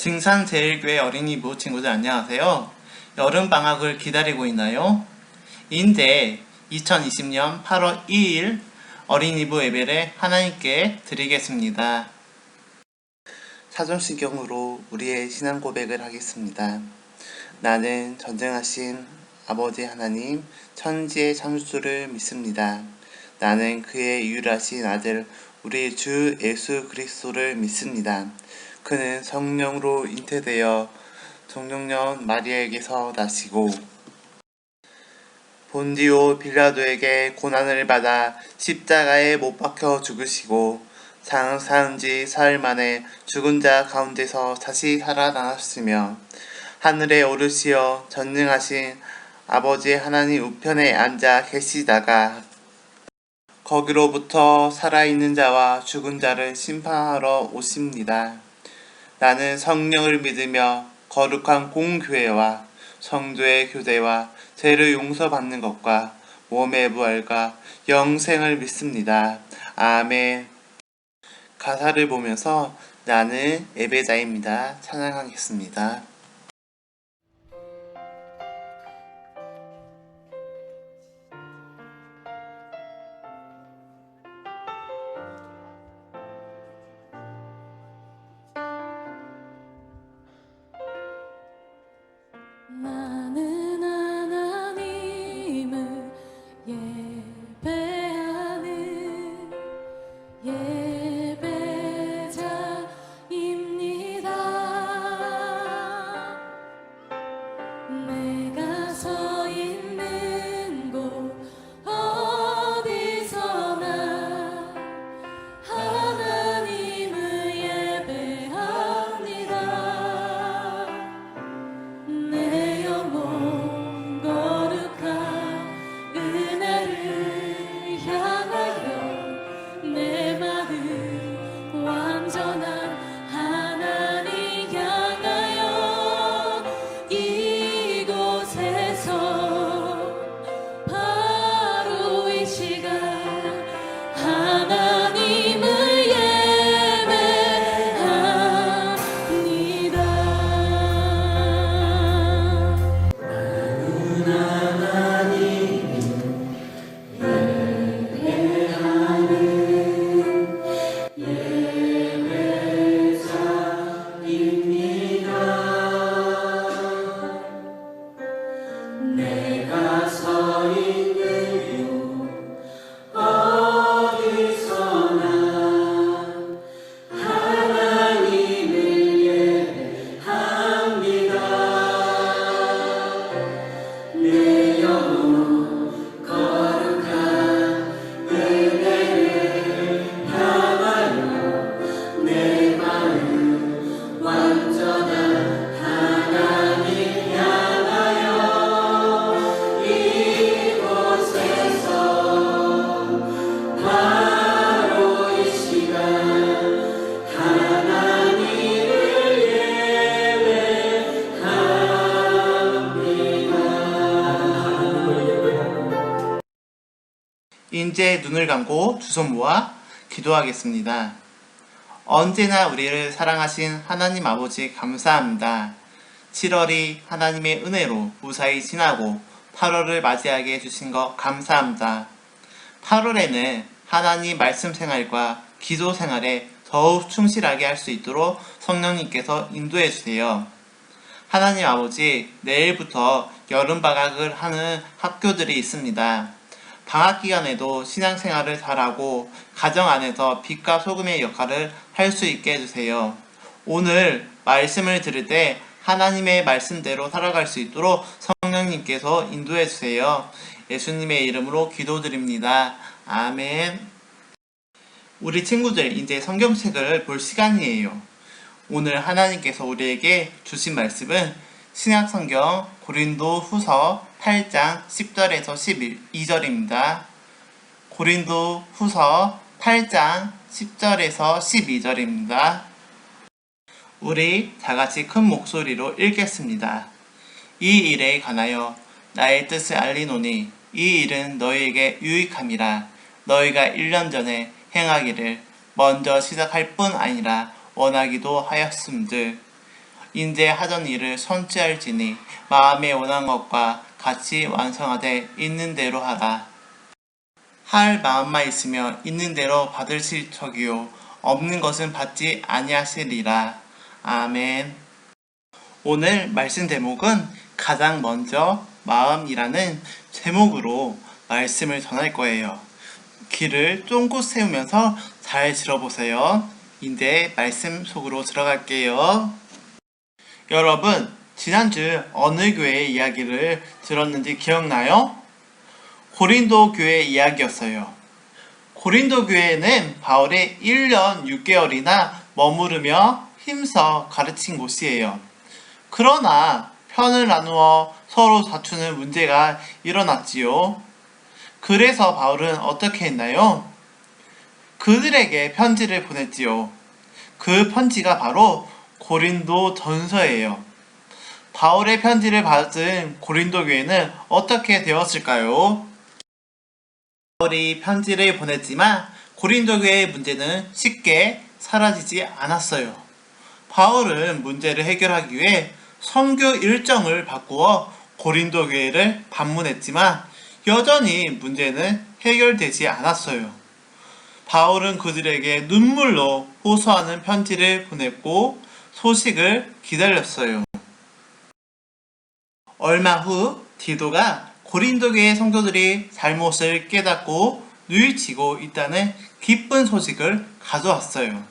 증산제일교회 어린이부 친구들 안녕하세요. 여름방학을 기다리고 있나요? 이제 2020년 8월 2일 어린이부 예배를 하나님께 드리겠습니다. 사전시경으로 우리의 신앙 고백을 하겠습니다. 나는 전쟁하신 아버지 하나님 천지의 창조주를 믿습니다. 나는 그의 유일하신 아들 우리 주 예수 그리스도를 믿습니다. 그는 성령으로 잉태되어 동정녀 마리아에게서 나시고 본디오 빌라도에게 고난을 받아 십자가에 못 박혀 죽으시고 사흘 지 사흘 만에 죽은 자 가운데서 다시 살아나셨으며 하늘에 오르시어 전능하신 아버지 하나님 우편에 앉아 계시다가 거기로부터 살아있는 자와 죽은 자를 심판하러 오십니다. 나는 성령을 믿으며 거룩한 공교회와 성도의 교제와 죄를 용서받는 것과 몸의 부활과 영생을 믿습니다. 아멘. 가사를 보면서 나는 예배자입니다. 찬양하겠습니다. 나는 하나님을 예배하는 예배자입니다. 내가 서 있는 곳 어디서나 하나님을 예배합니다. 내 영혼 거룩한 은혜를 향하여 내 마음 완전한 하나님 향하여 이곳에서 바로 이 시간 하나님을 예배합니다. 내가 서 있는 곳 어디서나 하나님을 예배합니다. 내 영혼 거룩한 은혜를 향하여 내 마음 완전한 하나님 향하여 이곳에서 바로 이 시간 하나님을 예배합니다. 이제 눈을 감고 두 손 모아 기도하겠습니다. 언제나 우리를 사랑하신 하나님 아버지 감사합니다. 7월이 하나님의 은혜로 무사히 지나고 8월을 맞이하게 해주신 것 감사합니다. 8월에는 하나님 말씀 생활과 기도 생활에 더욱 충실하게 할 수 있도록 성령님께서 인도해 주세요. 하나님 아버지, 내일부터 여름방학을 하는 학교들이 있습니다. 방학 기간에도 신앙생활을 잘하고 가정 안에서 빛과 소금의 역할을 할 수 있게 해주세요. 오늘 말씀을 들을 때 하나님의 말씀대로 살아갈 수 있도록 성령님께서 인도해주세요. 예수님의 이름으로 기도드립니다. 아멘. 우리 친구들 이제 성경책을 볼 시간이에요. 오늘 하나님께서 우리에게 주신 말씀은 신약성경 고린도 후서 8장 10절에서 12절입니다. 고린도 후서 8장 10절에서 12절입니다. 우리 다같이 큰 목소리로 읽겠습니다. 이 일에 관하여 나의 뜻을 알리노니 이 일은 너희에게 유익함이라. 너희가 1년 전에 행하기를 먼저 시작할 뿐 아니라 원하기도 하였음들. 인제 하던 일을 선취할지니 마음에 원한 것과 같이 완성하되 있는 대로 하라. 할 마음만 있으며 있는 대로 받으실 적이요 없는 것은 받지 아니하시리라. 아멘. 오늘 말씀 제목은 가장 먼저 마음이라는 제목으로 말씀을 전할 거예요. 귀를 쫑긋 세우면서 잘 들어보세요. 이제 말씀 속으로 들어갈게요. 여러분, 지난주 어느 교회 이야기를 들었는지 기억나요? 고린도 교회 이야기였어요. 고린도 교회는 바울이 1년 6개월이나 머무르며 힘써 가르친 곳이에요. 그러나 편을 나누어 서로 다투는 문제가 일어났지요. 그래서 바울은 어떻게 했나요? 그들에게 편지를 보냈지요. 그 편지가 바로 고린도 전서예요. 바울의 편지를 받은 고린도 교회는 어떻게 되었을까요? 바울이 편지를 보냈지만 고린도 교회의 문제는 쉽게 사라지지 않았어요. 바울은 문제를 해결하기 위해 선교 일정을 바꾸어 고린도 교회를 방문했지만 여전히 문제는 해결되지 않았어요. 바울은 그들에게 눈물로 호소하는 편지를 보냈고 소식을 기다렸어요. 얼마 후 디도가 고린도 교회 성도들이 잘못을 깨닫고 뉘우치고 있다는 기쁜 소식을 가져왔어요.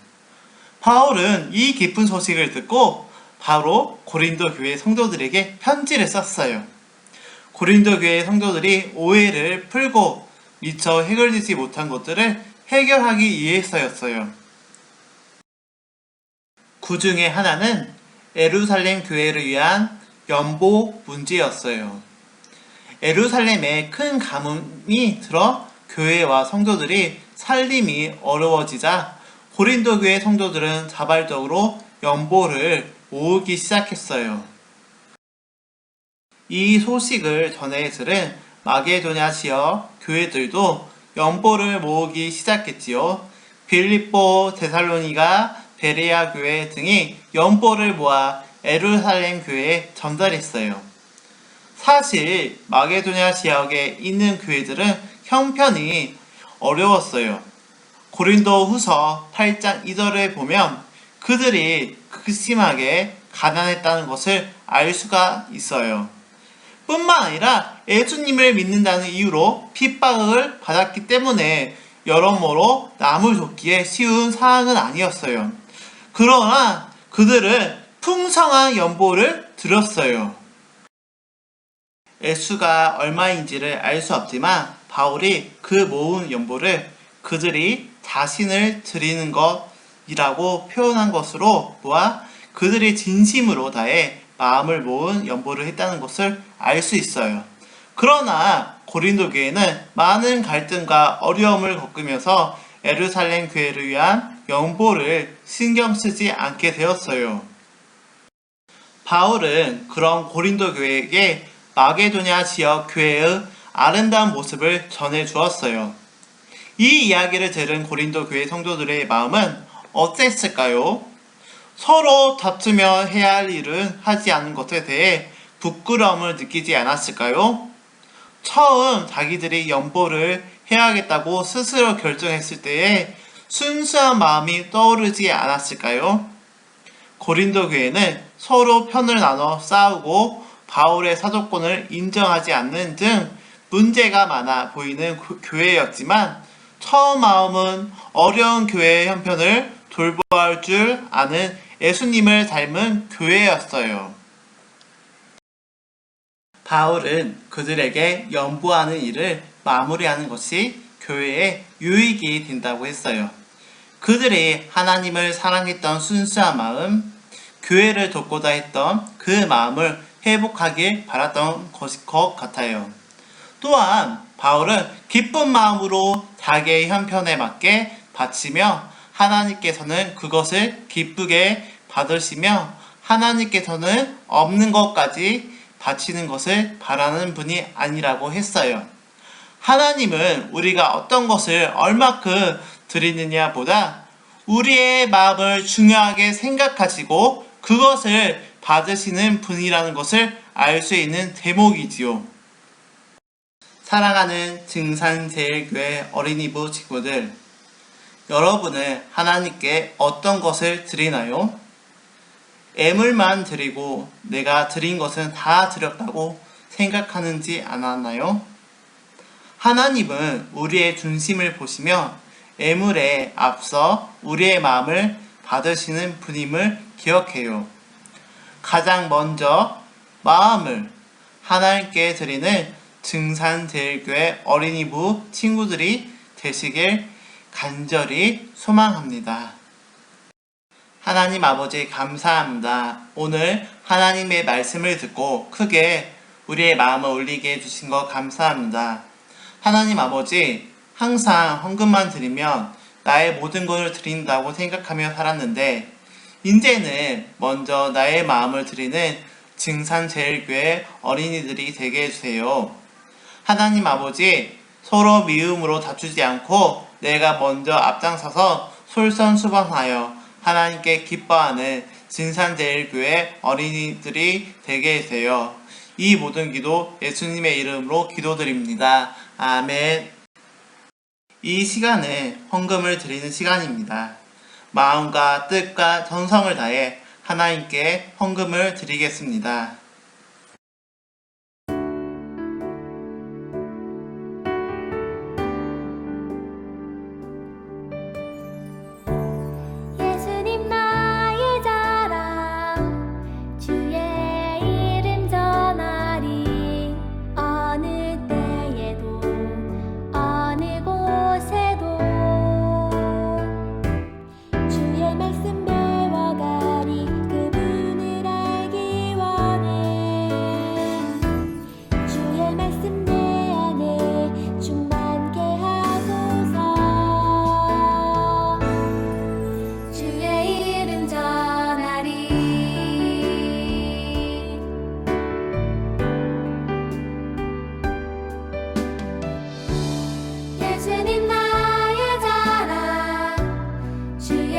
바울은 이 기쁜 소식을 듣고 바로 고린도 교회 성도들에게 편지를 썼어요. 고린도 교회 성도들이 오해를 풀고 미처 해결되지 못한 것들을 해결하기 위해서였어요. 그 중에 하나는 예루살렘 교회를 위한 연보 문제였어요. 예루살렘에 큰 가뭄이 들어 교회와 성도들이 살림이 어려워지자 고린도 교회 성도들은 자발적으로 연보를 모으기 시작했어요. 이 소식을 전해 들은 마게도냐 지역 교회들도 연보를 모으기 시작했지요. 빌립보, 데살로니가, 베레아 교회 등이 연보를 모아 예루살렘 교회에 전달했어요. 사실 마게도냐 지역에 있는 교회들은 형편이 어려웠어요. 고린도 후서 8장 2절에 보면 그들이 극심하게 가난했다는 것을 알 수가 있어요. 뿐만 아니라 예수님을 믿는다는 이유로 핍박을 받았기 때문에 여러모로 남을 돕기에 쉬운 상황은 아니었어요. 그러나 그들은 풍성한 연보를 드렸어요. 액수가 얼마인지를 알 수 없지만 바울이 그 모은 연보를 그들이 자신을 드리는 것이라고 표현한 것으로 보아 그들이 진심으로 다해 마음을 모은 연보를 했다는 것을 알 수 있어요. 그러나 고린도 교회는 많은 갈등과 어려움을 겪으면서 예루살렘 교회를 위한 연보를 신경 쓰지 않게 되었어요. 바울은 그런 고린도 교회에게 마게도냐 지역 교회의 아름다운 모습을 전해 주었어요. 이 이야기를 들은 고린도 교회 성도들의 마음은 어땠을까요? 서로 다투며 해야 할 일은 하지 않은 것에 대해 부끄러움을 느끼지 않았을까요? 처음 자기들이 연보를 해야겠다고 스스로 결정했을 때에 순수한 마음이 떠오르지 않았을까요? 고린도 교회는 서로 편을 나눠 싸우고 바울의 사도권을 인정하지 않는 등 문제가 많아 보이는 교회였지만 처음 마음은 어려운 교회의 형편을 돌보아야 할 줄 아는 예수님을 닮은 교회였어요. 바울은 그들에게 연보하는 일을 마무리하는 것이 교회의 유익이 된다고 했어요. 그들이 하나님을 사랑했던 순수한 마음, 교회를 돕고자 했던 그 마음을 회복하길 바랐던 것일 것 같아요. 또한 바울은 기쁜 마음으로 자기의 형편에 맞게 바치며 하나님께서는 그것을 기쁘게 받으시며 하나님께서는 없는 것까지 바치는 것을 바라는 분이 아니라고 했어요. 하나님은 우리가 어떤 것을 얼마큼 드리느냐 보다 우리의 마음을 중요하게 생각하시고 그것을 받으시는 분이라는 것을 알 수 있는 대목이지요. 사랑하는 증산제일교회 어린이부 친구들, 여러분은 하나님께 어떤 것을 드리나요? 애물만 드리고 내가 드린 것은 다 드렸다고 생각하는지 않았나요? 하나님은 우리의 중심을 보시며 애물에 앞서 우리의 마음을 받으시는 분임을 기억해요. 가장 먼저 마음을 하나님께 드리는 증산제일교회 어린이부 친구들이 되시길 간절히 소망합니다. 하나님 아버지 감사합니다. 오늘 하나님의 말씀을 듣고 크게 우리의 마음을 울리게 해주신 것 감사합니다. 하나님 아버지, 항상 헌금만 드리면 나의 모든 것을 드린다고 생각하며 살았는데 이제는 먼저 나의 마음을 드리는 증산제일교회 어린이들이 되게 해주세요. 하나님 아버지, 서로 미움으로 다투지 않고 내가 먼저 앞장서서 솔선수범하여 하나님께 기뻐하는 증산제일교회 어린이들이 되게 해주세요. 이 모든 기도 예수님의 이름으로 기도드립니다. 아멘. 이 시간은 헌금을 드리는 시간입니다. 마음과 뜻과 정성을 다해 하나님께 헌금을 드리겠습니다. 예수님 나의 자랑 주의 이름 전하리 어느 때에도 어느 곳에도 주의 말씀 배워가리 그분을 알기 원해 주의 말씀 내 안에 충만케 하소서 주의 이름 전하리 예수님 나의 자랑 주의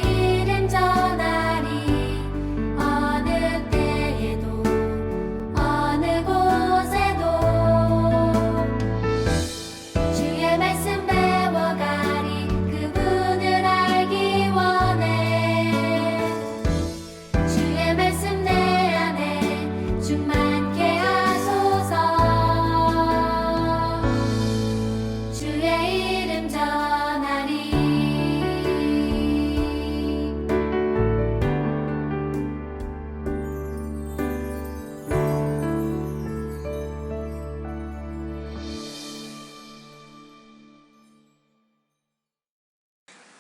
이름 전하리 어느 때에도 어느 곳에도 주의 말씀 배워가리 그분을 알기 원해 주의 말씀 내 안에 충만케 하소서 주의 이름 전하리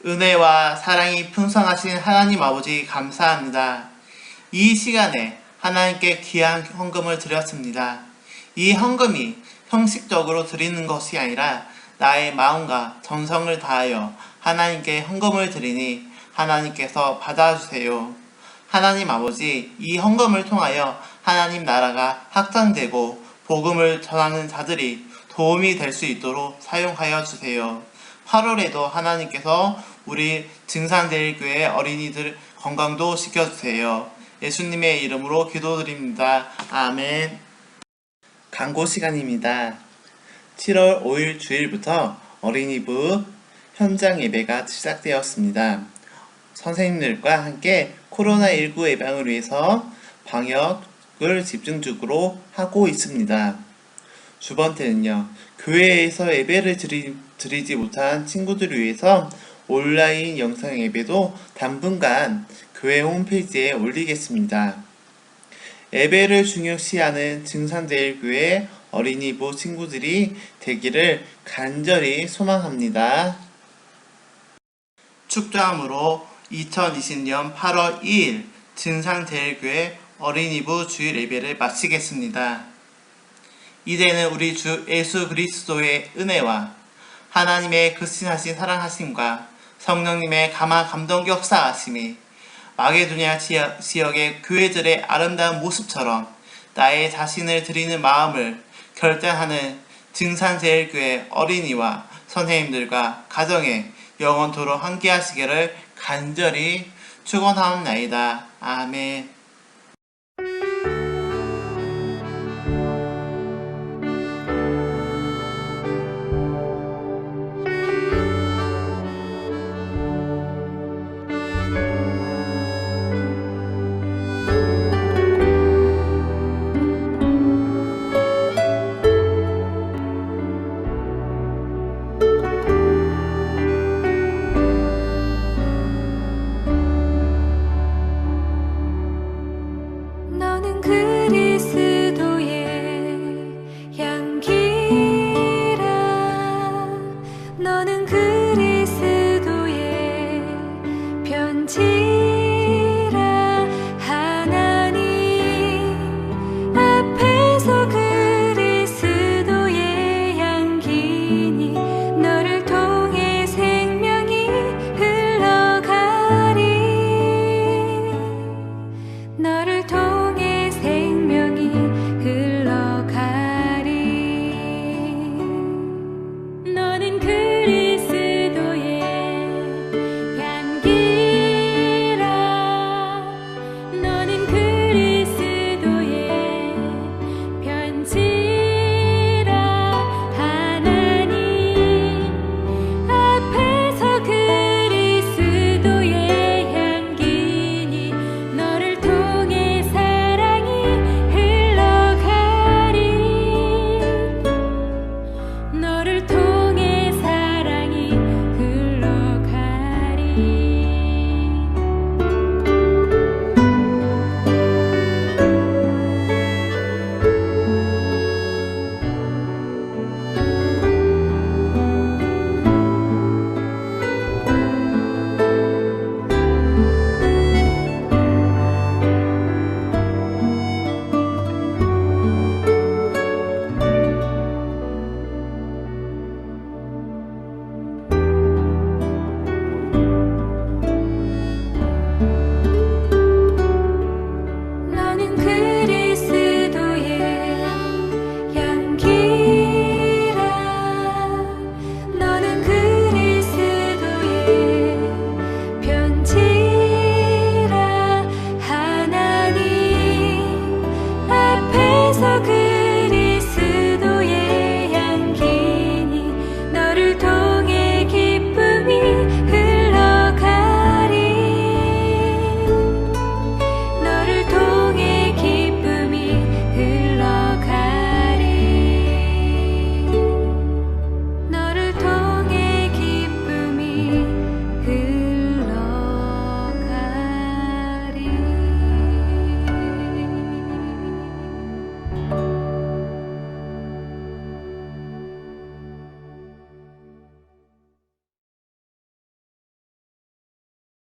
은혜와 사랑이 풍성하신 하나님 아버지 감사합니다. 이 시간에 하나님께 귀한 헌금을 드렸습니다. 이 헌금이 형식적으로 드리는 것이 아니라 나의 마음과 정성을 다하여 하나님께 헌금을 드리니 하나님께서 받아주세요. 하나님 아버지, 이 헌금을 통하여 하나님 나라가 확장되고 복음을 전하는 자들이 도움이 될 수 있도록 사용하여 주세요. 8월에도 하나님께서 우리 증산제일교회 어린이들 건강도 시켜주세요. 예수님의 이름으로 기도드립니다. 아멘. 광고 시간입니다. 7월 5일 주일부터 어린이부 현장 예배가 시작되었습니다. 선생님들과 함께 코로나19 예방을 위해서 방역을 집중적으로 하고 있습니다. 두 번째는요, 교회에서 예배를 드리지 못한 친구들을 위해서 온라인 영상 예배도 당분간 교회 홈페이지에 올리겠습니다. 예배를 중요시하는 증산제일교회 어린이부 친구들이 되기를 간절히 소망합니다. 축도함으로 2020년 8월 2일 증산제일교회 어린이부 주일 예배를 마치겠습니다. 이제는 우리 주 예수 그리스도의 은혜와 하나님의 극진하신 사랑하심과 성령님의 감화 감동 역사하심이 마게도냐 지역의 교회들의 아름다운 모습처럼 나의 자신을 드리는 마음을 결단하는 증산제일교회 어린이와 선생님들과 가정에 영원토록 함께하시기를 간절히 축원하옵나이다. 아멘. 너를